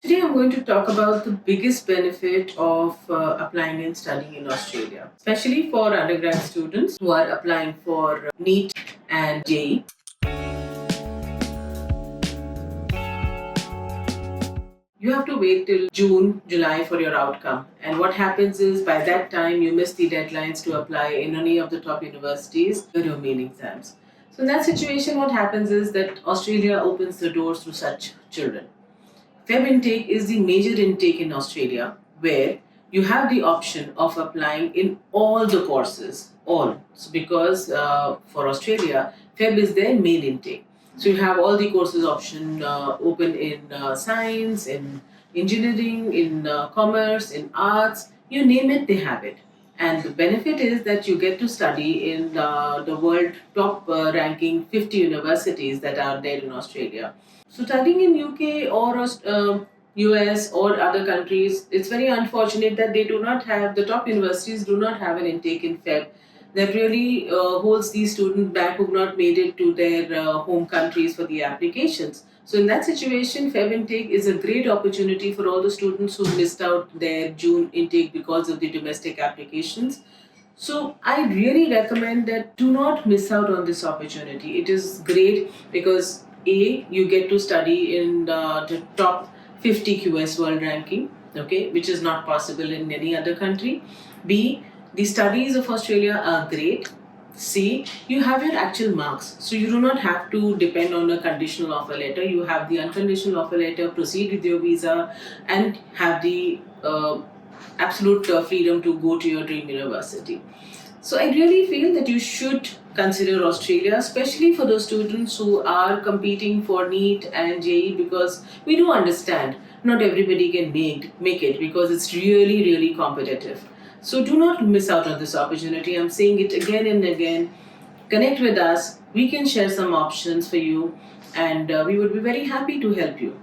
Today, I'm going to talk about the biggest benefit of applying and studying in Australia, especially for undergrad students who are applying for NEET and JEE. You have to wait till June, July for your outcome. And what happens is by that time, you miss the deadlines to apply in any of the top universities for your main exams. So, in that situation, what happens is that Australia opens the doors to such children. Feb intake is the major intake in Australia where you have the option of applying in all the courses, all. So because for Australia, Feb is their main intake. So you have all the courses option open in science, in engineering, in commerce, in arts, you name it, they have it. And the benefit is that you get to study in the world top ranking 50 universities that are there in Australia. So studying in UK or US or other countries, it's very unfortunate that they do not have, the top universities do not have an intake in Feb that really holds these students back who've not made it to their home countries for the applications. So in that situation, Feb intake is a great opportunity for all the students who missed out their June intake because of the domestic applications. So I really recommend that do not miss out on this opportunity. It is great because A, you get to study in the top 50 QS world ranking, okay, which is not possible in any other country. B, the studies of Australia are great. C, you have your actual marks. So you do not have to depend on a conditional offer letter. You have the unconditional offer letter, proceed with your visa, and have the absolute freedom to go to your dream university. So I really feel that you should consider Australia, especially for those students who are competing for NEET and JEE, because we do understand not everybody can make it because it's really, really competitive. So do not miss out on this opportunity. I'm saying it again and again. Connect with us. We can share some options for you, and we would be very happy to help you.